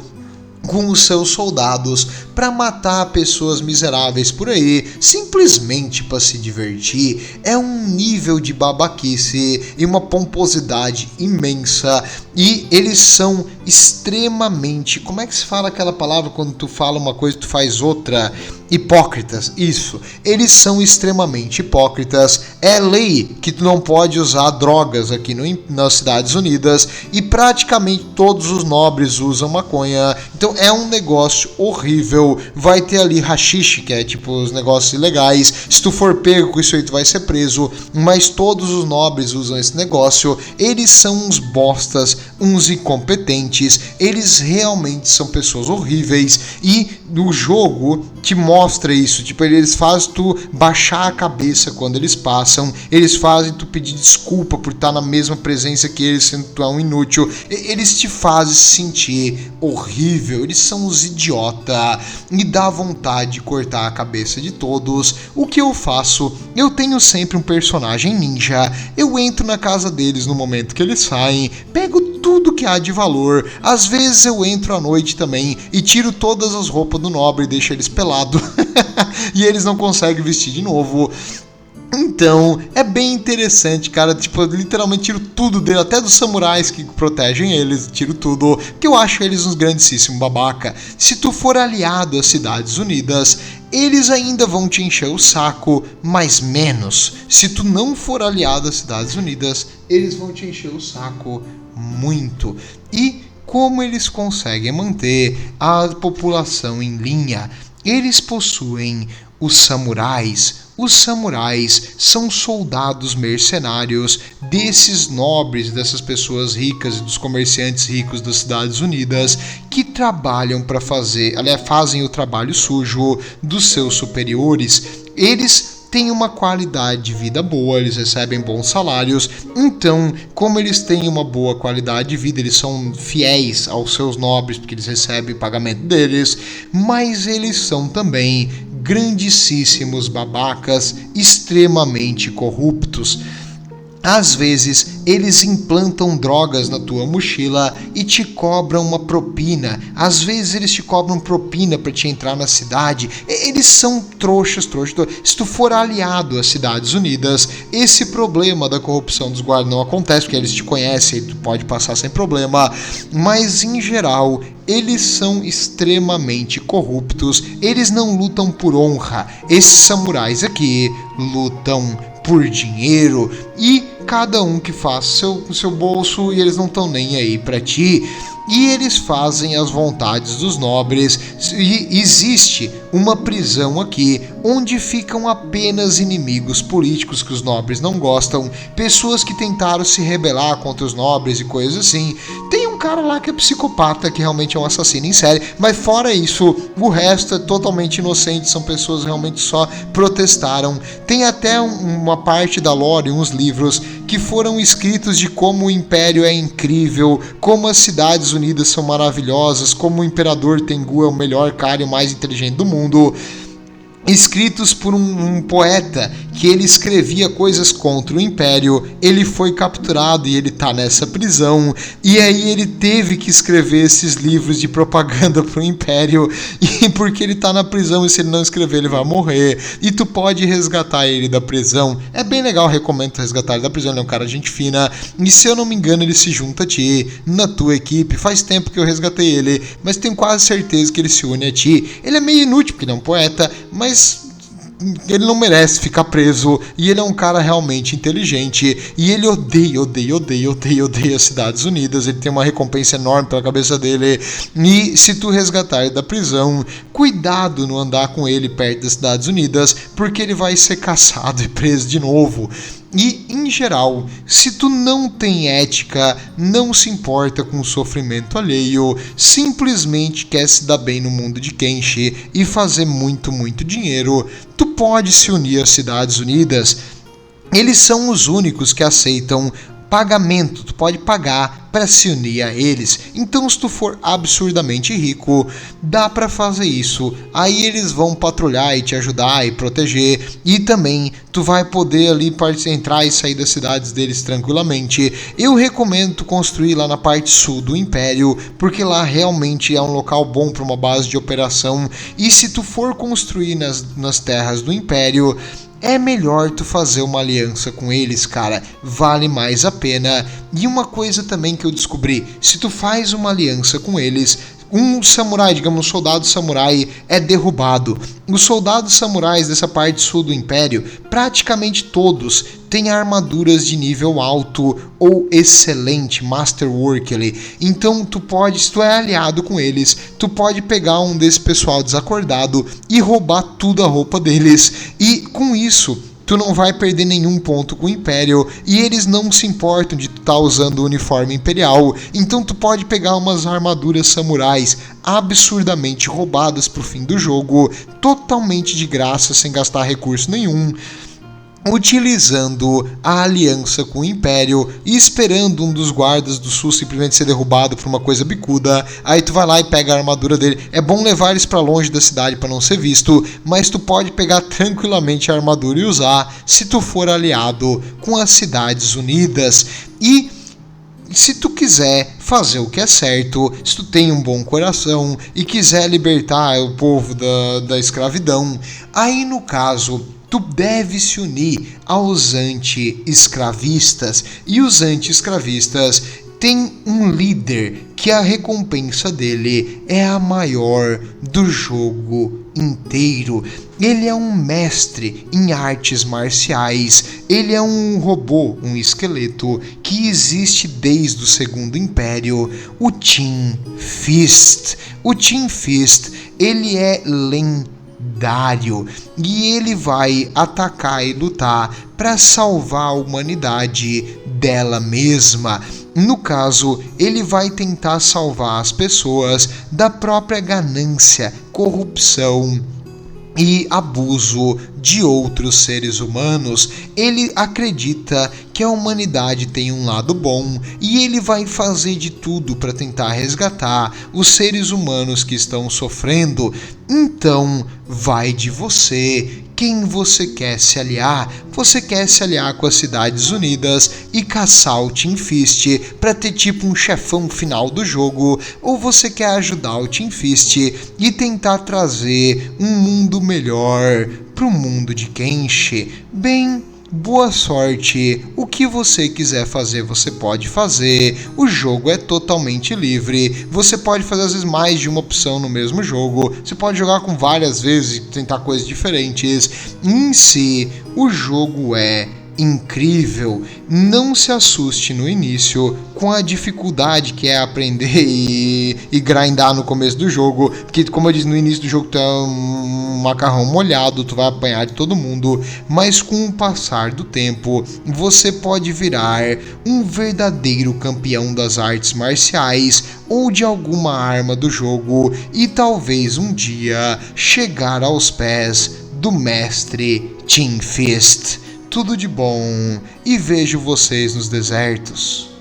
com os seus soldados para matar pessoas miseráveis por aí, simplesmente para se divertir. É um nível de babaquice e uma pomposidade imensa, e eles são extremamente, como é que se fala aquela palavra quando tu fala uma coisa e tu faz outra? Hipócritas, isso. Eles são extremamente hipócritas. É lei que tu não pode usar drogas aqui nas Cidades Unidas, e praticamente todos os nobres usam maconha. Então é um negócio horrível. Vai ter ali haxixe, que é tipo os negócios ilegais. Se tu for pego com isso aí, tu vai ser preso. Mas todos os nobres usam esse negócio. Eles são uns bostas, uns incompetentes. Eles realmente são pessoas horríveis. E o jogo te mostra isso. Tipo, eles fazem tu baixar a cabeça quando eles passam. Eles fazem tu pedir desculpa por estar na mesma presença que eles, sendo tu é um inútil. Eles te fazem se sentir horrível. Eles são os idiota. E dá vontade de cortar a cabeça de todos. O que eu faço? Eu tenho sempre um personagem ninja. Eu entro na casa deles no momento que eles saem, pego tudo que há de valor. Às vezes eu entro à noite também e tiro todas as roupas do nobre e deixo eles pelados. E eles não conseguem vestir de novo. Então, é bem interessante, cara. Tipo, eu literalmente tiro tudo dele, até dos samurais que protegem eles, tiro tudo, porque eu acho eles uns grandíssimos babaca. Se tu for aliado às Cidades Unidas, eles ainda vão te encher o saco, mas menos. Se tu não for aliado às Cidades Unidas, eles vão te encher o saco muito. E como eles conseguem manter a população em linha? Eles possuem os samurais. Os samurais são soldados mercenários desses nobres, dessas pessoas ricas e dos comerciantes ricos das Cidades Unidas, que trabalham para fazem o trabalho sujo dos seus superiores. Eles têm uma qualidade de vida boa, eles recebem bons salários. Então, como eles têm uma boa qualidade de vida, eles são fiéis aos seus nobres, porque eles recebem o pagamento deles, mas eles são também grandíssimos babacas, extremamente corruptos. Às vezes, eles implantam drogas na tua mochila e te cobram uma propina. Às vezes, eles te cobram propina para te entrar na cidade. Eles são trouxas. Se tu for aliado às Cidades Unidas, esse problema da corrupção dos guardas não acontece, porque eles te conhecem e tu pode passar sem problema. Mas, em geral, eles são extremamente corruptos. Eles não lutam por honra. Esses samurais aqui lutam por dinheiro, e cada um que faz seu bolso, e eles não estão nem aí pra ti. e eles fazem as vontades dos nobres. E existe uma prisão aqui onde ficam apenas inimigos políticos que os nobres não gostam, pessoas que tentaram se rebelar contra os nobres e coisas assim. Tem um cara lá que é psicopata, que realmente é um assassino em série, mas fora isso, o resto é totalmente inocente, são pessoas que realmente só protestaram. Tem até uma parte da lore, uns livros que foram escritos de como o Império é incrível, como as Cidades Unidas são maravilhosas, como o Imperador Tengu é o melhor cara e o mais inteligente do mundo, escritos por um poeta que ele escrevia coisas contra o Império. Ele foi capturado e ele tá nessa prisão, e aí ele teve que escrever esses livros de propaganda pro Império, e porque ele tá na prisão e se ele não escrever ele vai morrer, e tu pode resgatar ele da prisão. É bem legal, recomendo tu resgatar ele da prisão, ele é um cara gente fina, e se eu não me engano ele se junta a ti, na tua equipe. Faz tempo que eu resgatei ele, mas tenho quase certeza que ele se une a ti. Ele é meio inútil porque ele é um poeta, mas ele não merece ficar preso, e ele é um cara realmente inteligente, e ele odeia as Cidades Unidas. Ele tem uma recompensa enorme pela cabeça dele, e se tu resgatar ele da prisão, cuidado no andar com ele perto das Cidades Unidas, porque ele vai ser caçado e preso de novo. E, em geral, se tu não tem ética, não se importa com o sofrimento alheio, simplesmente quer se dar bem no mundo de Kenshi e fazer muito dinheiro, tu pode se unir às Cidades Unidas. Eles são os únicos que aceitam pagamento, tu pode pagar para se unir a eles. Então, se tu for absurdamente rico, dá para fazer isso. Aí eles vão patrulhar e te ajudar e proteger, e também tu vai poder ali entrar e sair das cidades deles tranquilamente. Eu recomendo tu construir lá na parte sul do Império, porque lá realmente é um local bom para uma base de operação. E se tu for construir nas terras do Império, é melhor tu fazer uma aliança com eles, cara, vale mais a pena. E uma coisa também que eu descobri, se tu faz uma aliança com eles, um samurai, digamos, um soldado samurai é derrubado. Os soldados samurais dessa parte sul do Império, praticamente todos têm armaduras de nível alto ou excelente, masterwork ali. Então tu pode, se tu é aliado com eles, tu pode pegar um desse pessoal desacordado e roubar tudo a roupa deles, e com isso tu não vai perder nenhum ponto com o Império, e eles não se importam de tu estar usando o uniforme imperial. Então tu pode pegar umas armaduras samurais absurdamente roubadas pro fim do jogo, totalmente de graça, sem gastar recurso nenhum, utilizando a aliança com o Império e esperando um dos guardas do sul simplesmente ser derrubado por uma coisa bicuda. Aí tu vai lá e pega a armadura dele. É bom levar eles para longe da cidade para não ser visto, mas tu pode pegar tranquilamente a armadura e usar se tu for aliado com as Cidades Unidas. E se tu quiser fazer o que é certo, se tu tem um bom coração e quiser libertar o povo da escravidão, aí no caso tu deve se unir aos anti-escravistas. E os anti-escravistas têm um líder que a recompensa dele é a maior do jogo inteiro. Ele é um mestre em artes marciais, ele é um robô, um esqueleto que existe desde o Segundo Império, o Team Fist. O Team Fist, ele é lendário e ele vai atacar e lutar para salvar a humanidade dela mesma. No caso, ele vai tentar salvar as pessoas da própria ganância, corrupção e abuso de outros seres humanos. Ele acredita que a humanidade tem um lado bom e ele vai fazer de tudo para tentar resgatar os seres humanos que estão sofrendo. Então, vai de você. Quem você quer se aliar? Você quer se aliar com as Cidades Unidas e caçar o Team Fist para ter tipo um chefão final do jogo? Ou você quer ajudar o Team Fist e tentar trazer um mundo melhor pro mundo de Kenshi? Bem, boa sorte. O que você quiser fazer, você pode fazer. O jogo é totalmente livre. Você pode fazer às vezes mais de uma opção no mesmo jogo. Você pode jogar com várias vezes e tentar coisas diferentes. Em si, o jogo é incrível. Não se assuste no início com a dificuldade que é aprender e grindar no começo do jogo, porque como eu disse, no início do jogo tu é um macarrão molhado, tu vai apanhar de todo mundo, mas com o passar do tempo você pode virar um verdadeiro campeão das artes marciais ou de alguma arma do jogo e talvez um dia chegar aos pés do mestre Team Fist. Tudo de bom e vejo vocês nos desertos.